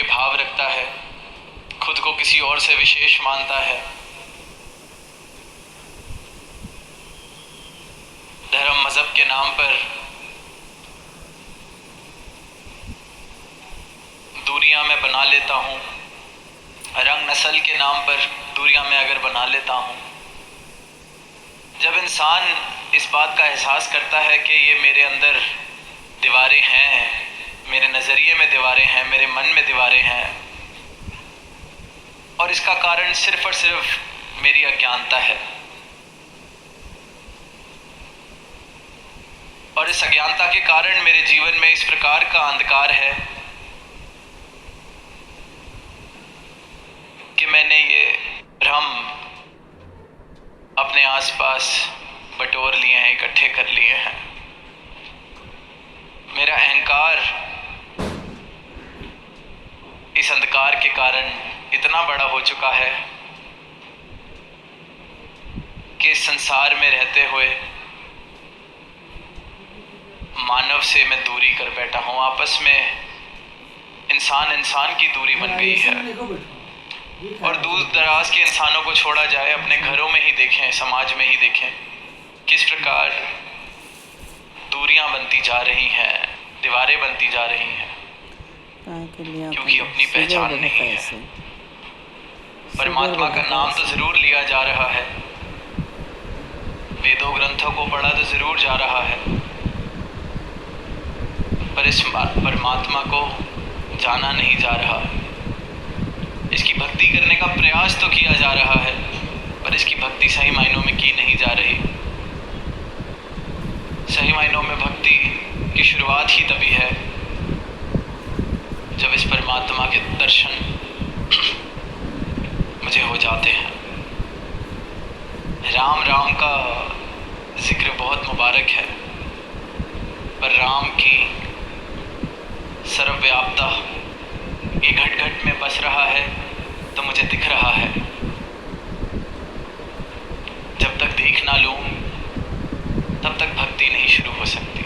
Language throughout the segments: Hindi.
के भाव रखता है, खुद को किसी और से विशेष मानता है, धर्म मजहब के नाम पर दूरियां मैं बना लेता हूँ, रंग नस्ल के नाम पर दूरियां मैं अगर बना लेता हूँ। जब इंसान इस बात का एहसास करता है कि ये मेरे अंदर दीवारें हैं, मेरे नज़रिए में दीवारें हैं, मेरे मन में दीवारें हैं, और इसका कारण सिर्फ और सिर्फ मेरी अज्ञानता है, और इस अज्ञानता के कारण मेरे जीवन में इस प्रकार का अंधकार है कि मैंने ये भ्रम अपने आसपास बटोर लिए हैं, इकट्ठे कर लिए हैं। मेरा अहंकार इस अंधकार के कारण इतना बड़ा हो चुका है कि इस संसार में रहते हुए मानव से मैं दूरी कर बैठा हूँ। आपस में इंसान इंसान की दूरी बन गई है, और दूर दराज के इंसानों को छोड़ा जाए, अपने घरों में ही देखें, समाज में ही देखें किस प्रकार दूरियां बनती जा रही हैं, दीवारें बनती जा रही हैं, क्योंकि अपनी पहचान नहीं है। परमात्मा का नाम तो जरूर लिया जा रहा है, वेदों ग्रंथों को पढ़ा तो जरूर जा रहा है, पर इस परमात्मा को जाना नहीं जा रहा। इसकी भक्ति करने का प्रयास तो किया जा रहा है, पर इसकी भक्ति सही मायनों में की नहीं जा रही। सही मायनों में भक्ति की शुरुआत ही तभी है जब इस परमात्मा के दर्शन मुझे हो जाते हैं। राम राम का जिक्र बहुत मुबारक है, पर राम की सर्वव्यापता ये घट घट में बस रहा है तो मुझे दिख रहा है। जब तक देख ना लूं तब तक भक्ति नहीं शुरू हो सकती,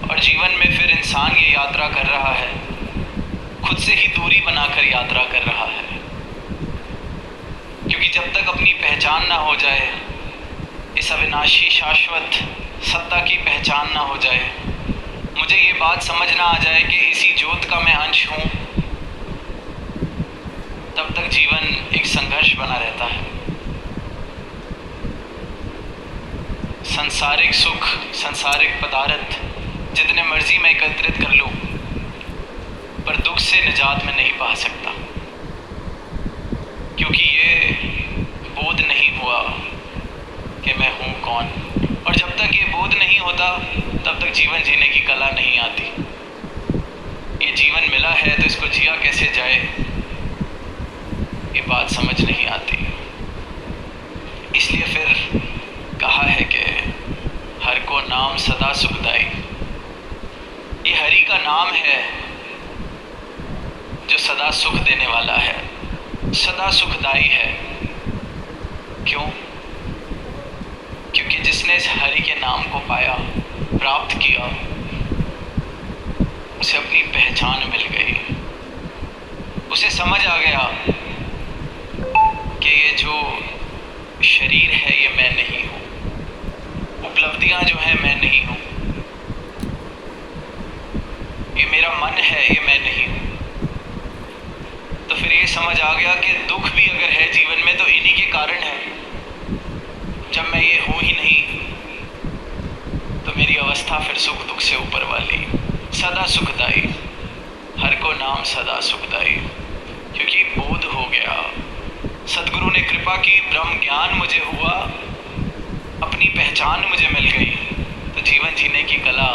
और जीवन में फिर इंसान ये यात्रा कर रहा है, खुद से ही दूरी बनाकर यात्रा कर रहा है, क्योंकि जब तक अपनी पहचान ना हो जाए, इस अविनाशी शाश्वत सत्ता की पहचान ना हो जाए, मुझे ये बात समझ ना आ जाए कि इसी ज्योत का मैं अंश हूँ, तब तक जीवन एक संघर्ष बना रहता है। सांसारिक सुख, सांसारिक पदार्थ जितने मर्जी मैं एकत्रित कर लूँ, पर दुख से निजात में नहीं पा सकता, क्योंकि ये बोध नहीं हुआ कि मैं हूँ कौन। और जब तक ये बोध नहीं होता तब तक जीवन जीने की कला नहीं आती। ये जीवन मिला है तो इसको जिया कैसे जाए, ये बात समझ नहीं आती। इसलिए फिर कहा है कि हर को नाम सदा सुखदाई। ये हरि का नाम है जो सदा सुख देने वाला है, सदा सुखदाई है। क्यों? क्योंकि जिसने इस हरि के नाम को पाया, प्राप्त किया, उसे अपनी पहचान मिल गई। उसे समझ आ गया कि ये जो शरीर है ये मैं नहीं हूँ, उपलब्धियाँ जो हैं मैं नहीं हूँ, ये मेरा मन है ये मैं नहीं हूँ। तो फिर ये समझ आ गया कि दुख भी अगर है जीवन में तो इन्हीं के कारण है। जब मैं ये हूँ ही नहीं तो मेरी अवस्था फिर सुख दुख से ऊपर वाली, सदा सुखदाई। हर को नाम सदा सुखदाई, क्योंकि बोध हो गया, सदगुरु ने कृपा की, ब्रह्म ज्ञान मुझे हुआ, अपनी पहचान मुझे मिल गई, तो जीवन जीने की कला।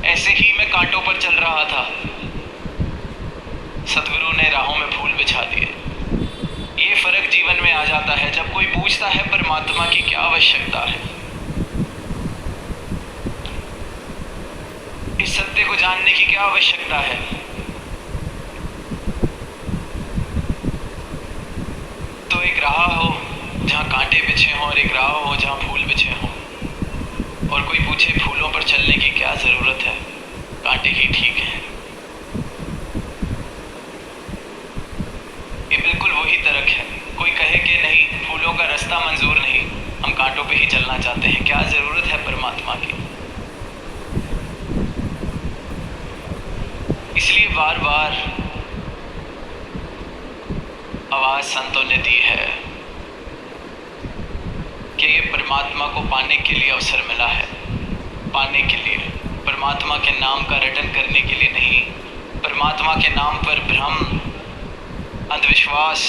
ऐसे ही मैं कांटों पर चल रहा था, सदगुरु ने राहों में फूल बिछा दिए। ये फर्क जीवन में आ जाता है जब कोई पूछता है परमात्मा की क्या आवश्यकता है। इस सत्य को जानने की क्या आवश्यकता है। तो एक राह हो जहाँ कांटे बिछे हों और एक राह हो जहाँ फूल बिछे हों, और कोई पूछे फूलों पर चलने की क्या ज़रूरत है। कांटे ही ठीक हैं। ये बिल्कुल वही तर्क है। कोई कहे कि नहीं, फूलों का रास्ता मंजूर नहीं, हम कांटों पे ही चलना चाहते हैं। क्या ज़रूरत है परमात्मा की? इसलिए बार बार आवाज़ संतों ने दी है कि ये परमात्मा को पाने के लिए अवसर मिला है, पाने के लिए, परमात्मा के नाम का रटन करने के लिए नहीं, परमात्मा के नाम पर भ्रम अंधविश्वास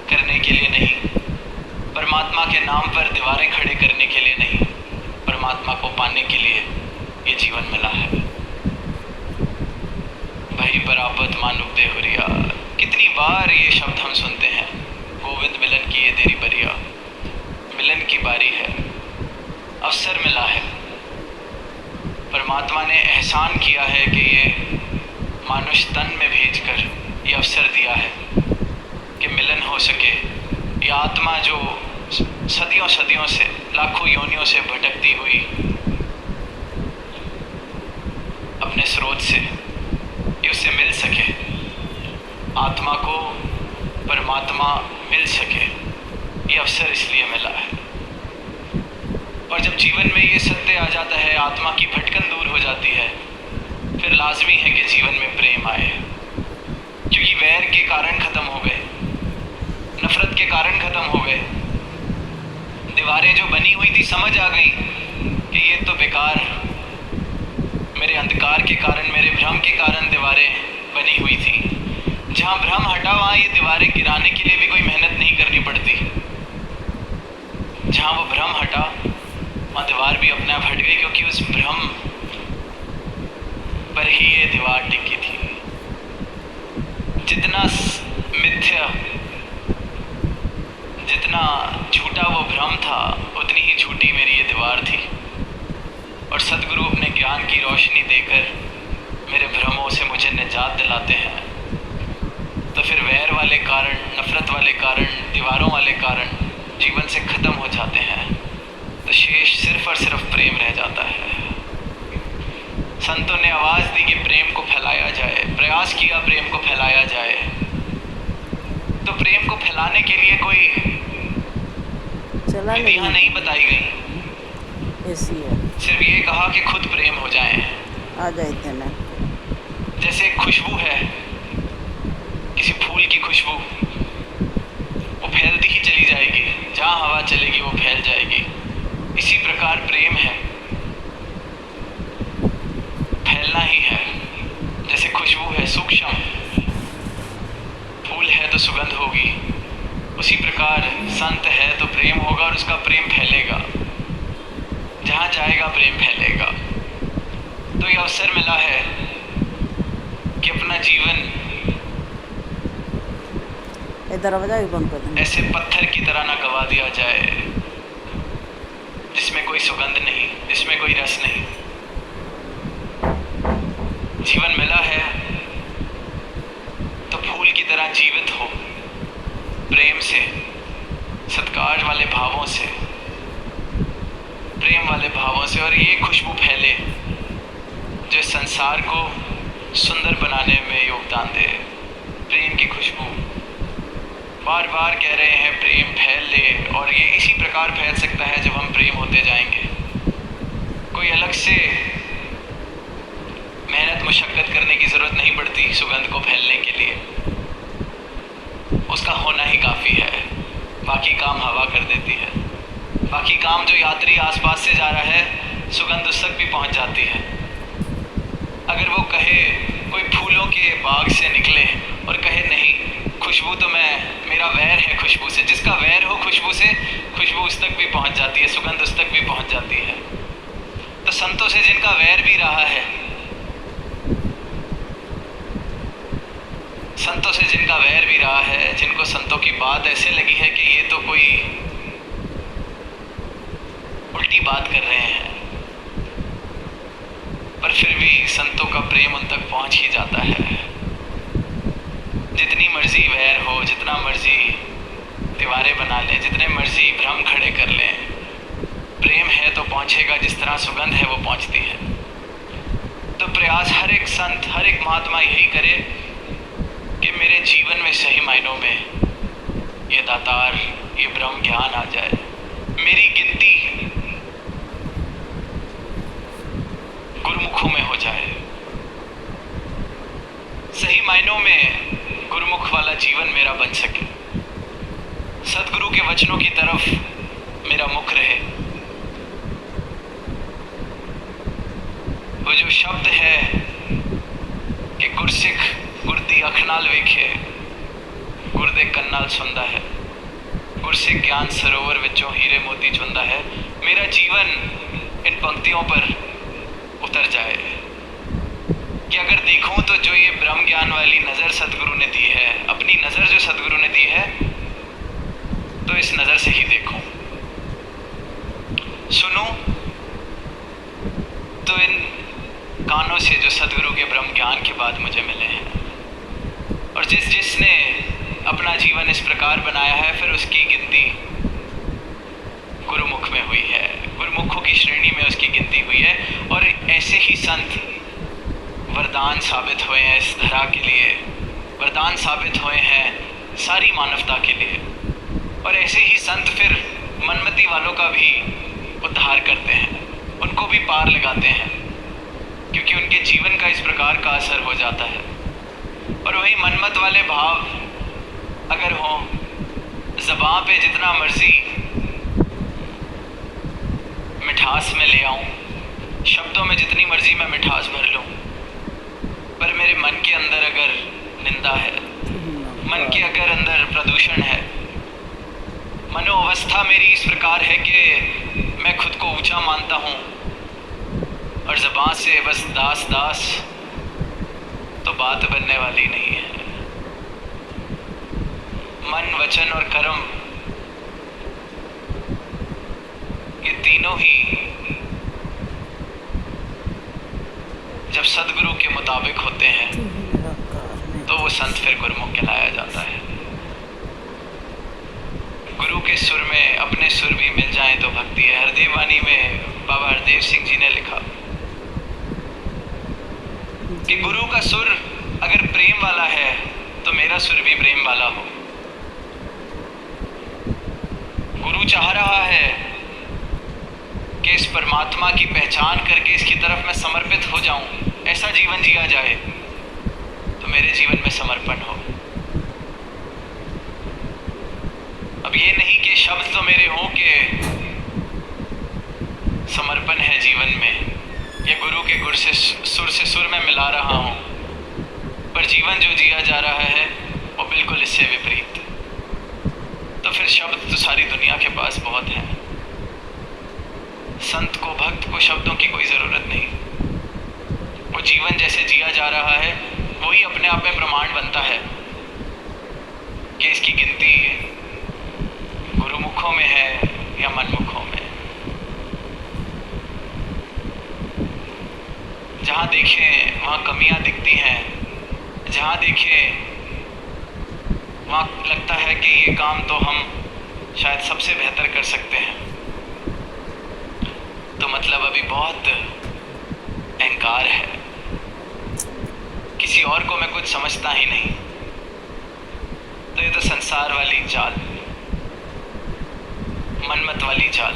करने के लिए नहीं, परमात्मा के नाम पर दीवारें खड़े करने के लिए नहीं, परमात्मा को पाने के लिए ये जीवन मिला है। भाई परापत मानुक देहुरिया, कितनी बार ये शब्द हम सुनते हैं, गोविंद मिलन की ये देरी बरिया। मिलन की बारी है, अवसर मिला है, परमात्मा ने एहसान किया है कि ये मानुष तन में भेजकर ये अवसर दिया है कि मिलन हो सके। ये आत्मा जो सदियों सदियों से, लाखों योनियों से भटकती हुई अपने स्रोत से, ये उससे मिल सके, आत्मा को परमात्मा मिल सके, ये अवसर इसलिए मिला है। और जब जीवन में ये सत्य आ जाता है, आत्मा की भटकन दूर हो जाती है, फिर लाजमी है कि जीवन में प्रेम आए, क्योंकि वैर के कारण ख़त्म हो गए, नफ़रत के कारण ख़त्म हो गए, दीवारें जो बनी हुई थी समझ आ गई कि ये तो बेकार, मेरे अंधकार के कारण, मेरे भ्रम के कारण दीवारें बनी हुई थी। जहाँ भ्रम हटा वहाँ ये दीवारें गिराने के लिए भी कोई मेहनत नहीं करनी पड़ती। जहाँ वो भ्रम हटा वहाँ दीवार भी अपने आप हट गई, क्योंकि उस भ्रम पर ही ये दीवार टिकी थी। जितना मिथ्या, जितना झूठा वो भ्रम था, उतनी ही झूठी मेरी ये दीवार थी। और सदगुरु अपने ज्ञान की रोशनी देकर मेरे भ्रमों से मुझे निजात दिलाते हैं। तो फिर वैर वाले कारण, नफ़रत वाले कारण, दीवारों वाले कारण जीवन से ख़त्म हो जाते हैं, तो शेष सिर्फ़ और सिर्फ प्रेम रह जाता है। संतों ने आवाज़ दी कि प्रेम को फैलाया जाए, प्रयास किया प्रेम को फैलाया जाए। तो प्रेम को फैलाने के लिए कोई विधियाँ नहीं बताई गई, सिर्फ ये कहा कि खुद प्रेम हो जाए, आ जाए थे ना। जैसे खुशबू है, किसी फूल की खुशबू, वो फैलती ही चली जाएगी, जहाँ हवा चलेगी वो फैल जाएगी। इसी प्रकार प्रेम है, फैलना ही है। जैसे खुशबू है, सूक्ष्म, फूल है तो सुगंध होगी, उसी प्रकार संत है तो प्रेम होगा और उसका प्रेम फैलेगा, जहाँ जाएगा प्रेम फैलेगा। तो ये अवसर मिला है कि अपना जीवन दरवाजा भी बंद कर देना, ऐसे पत्थर की तरह ना गवा दिया जाए जिसमें कोई सुगंध नहीं, जिसमें कोई रस नहीं। जीवन मिला है तो फूल की तरह जीवित हो, प्रेम से, सत्कार वाले भावों से, प्रेम वाले भावों से, और ये खुशबू फैले जो संसार को सुंदर बनाने में योगदान दे। प्रेम की खुशबू, बार बार कह रहे हैं प्रेम फैल ले, और ये इसी प्रकार फैल सकता है जब हम प्रेम होते जाएंगे। कोई अलग से मेहनत मुशक्क़त करने की ज़रूरत नहीं पड़ती सुगंध को फैलने के लिए, उसका होना ही काफ़ी है, बाकी काम हवा कर देती है। बाकी काम जो यात्री आसपास से जा रहा है, सुगंध उस तक भी पहुंच जाती है। अगर वो कहे, कोई फूलों के बाग से निकले और कहे नहीं, खुशबू तो मेरा वैर है खुशबू से, जिसका वैर हो खुशबू से, खुशबू उस तक भी पहुंच जाती है, सुगंध उस तक भी पहुंच जाती है। तो संतों से जिनका वैर भी रहा है, संतों से जिनका वैर भी रहा है, जिनको संतों की बात ऐसे लगी है कि ये तो कोई उल्टी बात कर रहे हैं, पर फिर भी संतों का प्रेम उन तक पहुंच ही जाता है। जितनी मर्जी वैर हो, जितना मर्जी दीवारें बना लें, जितने मर्जी भ्रम खड़े कर लें, प्रेम है तो पहुंचेगा, जिस तरह सुगंध है वो पहुंचती है। प्रयास हर एक संत, हर एक महात्मा यही करे कि मेरे जीवन में सही मायनों में ये दातार, ये ब्रह्म ज्ञान आ जाए। मेरी गिनती गुरुमुखों में हो जाए, सही मायनों में गुरुमुख वाला जीवन मेरा बन सके। सदगुरु के वचनों की तरफ मेरा मुख रहे। वो जो शब्द है कि गुरसिख गुरदी अख नाल वेखे, गुरदे कन्नाल सुनदा है, गुरसिख ज्ञान सरोवर विचों हीरे मोती चुंदा है, मेरा जीवन इन पंक्तियों पर उतर जाए कि अगर देखूं तो जो ये ब्रह्म ज्ञान वाली नज़र सदगुरु ने दी है, अपनी नज़र जो सदगुरु ने दी है, तो इस नज़र से ही देखूं। सुनूं तो इन कानों से जो सदगुरु के ब्रह्म ज्ञान के बाद मुझे मिले हैं। और जिसने अपना जीवन इस प्रकार बनाया है, फिर उसकी गिनती गुरुमुख में हुई है, गुरुमुखों की श्रेणी में उसकी गिनती हुई है। और ऐसे ही संत वरदान साबित हुए हैं इस धरा के लिए, वरदान साबित हुए हैं सारी मानवता के लिए। और ऐसे ही संत फिर मनमती वालों का भी उद्धार करते हैं, उनको भी पार लगाते हैं, क्योंकि उनके जीवन का इस प्रकार का असर हो जाता है। और वही मनमत वाले भाव अगर हों, ज़बां पे जितना मर्जी मिठास में ले आऊं, शब्दों में जितनी मर्जी मैं मिठास भर लूं, पर मेरे मन के अंदर अगर निंदा है, मन के अगर अंदर प्रदूषण है, मनोअवस्था मेरी इस प्रकार है कि मैं खुद को ऊंचा मानता हूँ और ज़बान से बस दास दास, तो बात बनने वाली नहीं है। मन, वचन और कर्म, ये तीनों ही जब सदगुरु के मुताबिक होते हैं तो वो संत फिर गुरुमुख कहलाया जाता है। गुरु के सुर में अपने सुर भी मिल जाएं तो भक्ति है। हरदेव वाणी में बाबा हरदेव सिंह जी ने लिखा कि गुरु का सुर अगर प्रेम वाला है तो मेरा सुर भी प्रेम वाला हो। गुरु चाह रहा है कि इस परमात्मा की पहचान करके इसकी तरफ मैं समर्पित हो जाऊं, ऐसा जीवन जिया जाए, तो मेरे जीवन में समर्पण हो। अब ये नहीं कि शब्द तो मेरे हों कि समर्पण है जीवन में, या गुरु के गुर से सुर में मिला रहा हूँ, पर जीवन जो जिया जा रहा है वो बिल्कुल इससे विपरीत। तो फिर शब्द तो सारी दुनिया के पास बहुत हैं। संत को, भक्त को शब्दों की कोई ज़रूरत नहीं। वो जीवन जैसे जिया जा रहा है वही अपने आप में प्रमाण बनता है कि इसकी गिनती गुरुमुखों में है या मनमुखों में। जहाँ देखें वहाँ कमियाँ दिखती हैं, जहाँ देखें वहाँ लगता है कि ये काम तो हम शायद सबसे बेहतर कर सकते हैं, तो मतलब अभी बहुत अहंकार है, किसी और को मैं कुछ समझता ही नहीं। तो ये तो संसार वाली चाल, मनमत वाली चाल।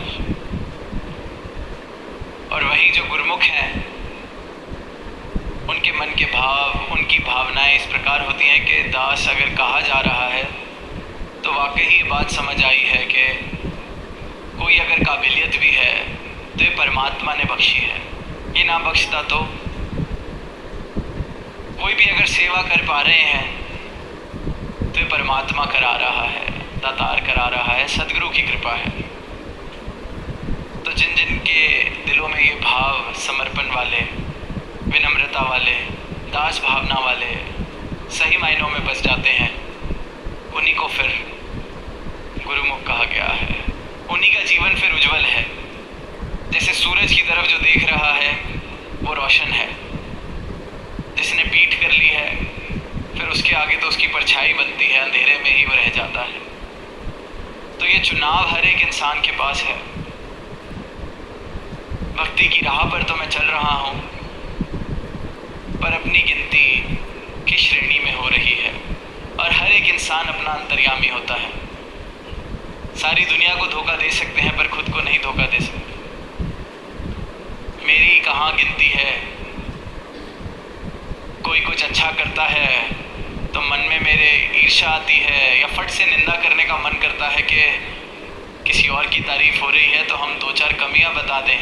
और वही जो गुरुमुख हैं, उनके मन के भाव, उनकी भावनाएं इस प्रकार होती हैं कि दास अगर कहा जा रहा है तो वाकई ये बात समझ आई है कि कोई अगर काबिलियत भी है तो ये परमात्मा ने बख्शी है। ये ना बख्शता तो कोई भी अगर सेवा कर पा रहे हैं तो ये परमात्मा करा रहा है, दातार करा रहा है, सदगुरु की कृपा है। तो जिन जिन के दिलों में ये भाव समर्पण वाले, विनम्रता वाले, दास भावना वाले सही मायनों में बस जाते हैं, उन्हीं को फिर गुरुमुख कहा गया है। उन्हीं का जीवन फिर उज्जवल है। जैसे सूरज की तरफ जो देख रहा है वो रोशन है, जिसने पीठ कर ली है फिर उसके आगे तो उसकी परछाई बनती है, अंधेरे में ही वो रह जाता है। तो ये चुनाव हर एक इंसान के पास है। भक्ति की राह पर तो मैं चल रहा हूँ, इंसान अपना अंतर्यामी होता है। सारी दुनिया को धोखा दे सकते हैं पर खुद को नहीं धोखा दे सकते। मेरी कहाँ गिनती है, कोई कुछ अच्छा करता है तो मन में मेरे ईर्ष्या आती है या फट से निंदा करने का मन करता है कि किसी और की तारीफ हो रही है तो हम दो चार कमियां बता दें,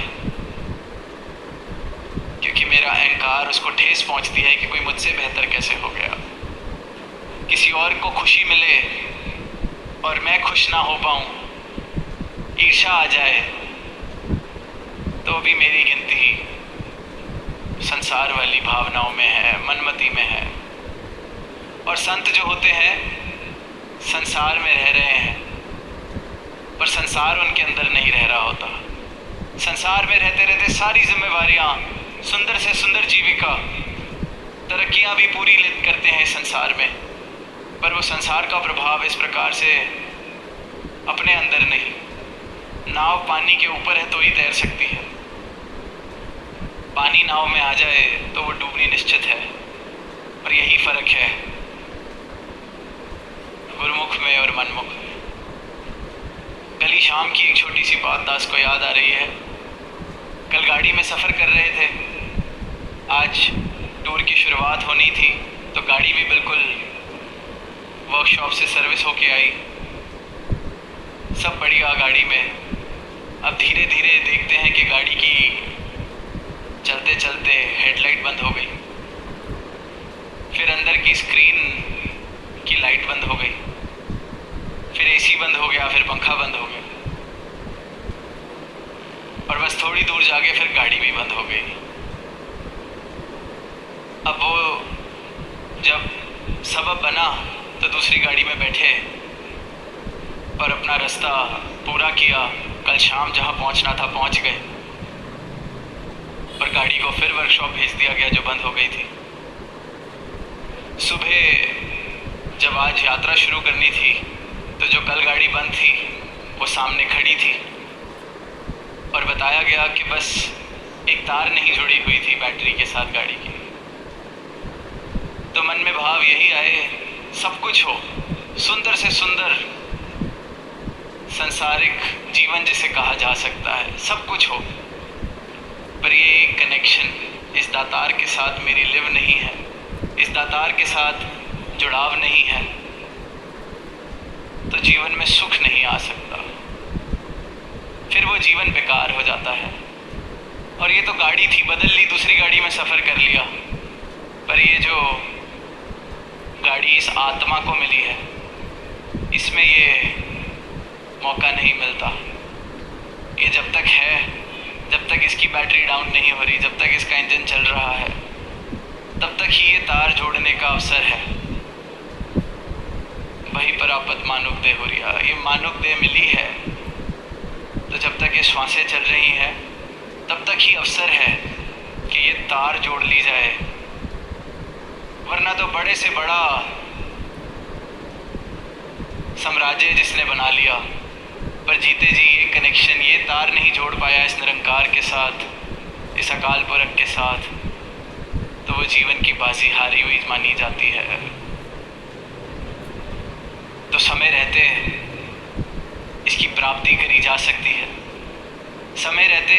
क्योंकि मेरा अहंकार उसको ठेस पहुंचती है कि कोई मुझसे बेहतर कैसे हो गया। किसी और को खुशी मिले और मैं खुश ना हो पाऊं, ईर्ष्या आ जाए, तो भी मेरी गिनती संसार वाली भावनाओं में है, मनमति में है। और संत जो होते हैं संसार में रह रहे हैं पर संसार उनके अंदर नहीं रह रहा होता। संसार में रहते रहते सारी जिम्मेवारियां, सुंदर से सुंदर जीविका, तरक्कियां भी पूरी करते हैं संसार में, पर वो संसार का प्रभाव इस प्रकार से अपने अंदर नहीं। नाव पानी के ऊपर है तो ही तैर सकती है, पानी नाव में आ जाए तो वो डूबनी निश्चित है। और यही फर्क है गुरुमुख में और मनमुख में। कल ही शाम की एक छोटी सी बात दास को याद आ रही है। कल गाड़ी में सफ़र कर रहे थे, आज टूर की शुरुआत होनी थी, तो गाड़ी भी बिल्कुल वर्कशॉप से सर्विस होके आई, सब बढ़िया गाड़ी में। अब धीरे धीरे देखते हैं कि गाड़ी की चलते चलते हेडलाइट बंद हो गई, फिर अंदर की स्क्रीन की लाइट बंद हो गई, फिर एसी बंद हो गया, फिर पंखा बंद हो गया, और बस थोड़ी दूर जाके फिर गाड़ी भी बंद हो गई। अब वो जब सबब बना तो दूसरी गाड़ी में बैठे और अपना रास्ता पूरा किया। कल शाम जहाँ पहुँचना था पहुँच गए और गाड़ी को फिर वर्कशॉप भेज दिया गया जो बंद हो गई थी। सुबह जब आज यात्रा शुरू करनी थी तो जो कल गाड़ी बंद थी वो सामने खड़ी थी और बताया गया कि बस एक तार नहीं जुड़ी हुई थी बैटरी के साथ गाड़ी की। तो मन में भाव यही आए, सब कुछ हो, सुंदर से सुंदर संसारिक जीवन जिसे कहा जा सकता है, सब कुछ हो, पर ये एक कनेक्शन इस दातार के साथ मेरी लिव नहीं है, इस दातार के साथ जुड़ाव नहीं है, तो जीवन में सुख नहीं आ सकता। फिर वो जीवन बेकार हो जाता है। और ये तो गाड़ी थी, बदल ली, दूसरी गाड़ी में सफ़र कर लिया, पर ये जो गाड़ी इस आत्मा को मिली है, इसमें ये मौका नहीं मिलता। ये जब तक है, जब तक इसकी बैटरी डाउन नहीं हो रही, जब तक इसका इंजन चल रहा है, तब तक ही ये तार जोड़ने का अवसर है। वही परापत मानुक देह हो रिया, ये मानुक देह मिली है तो जब तक ये श्वासें चल रही हैं तब तक ही अवसर है कि ये तार जोड़ ली जाए, वरना तो बड़े से बड़ा साम्राज्य जिसने बना लिया, पर जीते जी ये कनेक्शन, ये तार नहीं जोड़ पाया इस निरंकार के साथ, इस अकाल पुरख के साथ, तो वो जीवन की बाजी हारी हुई मानी जाती है। तो समय रहते इसकी प्राप्ति करी जा सकती है, समय रहते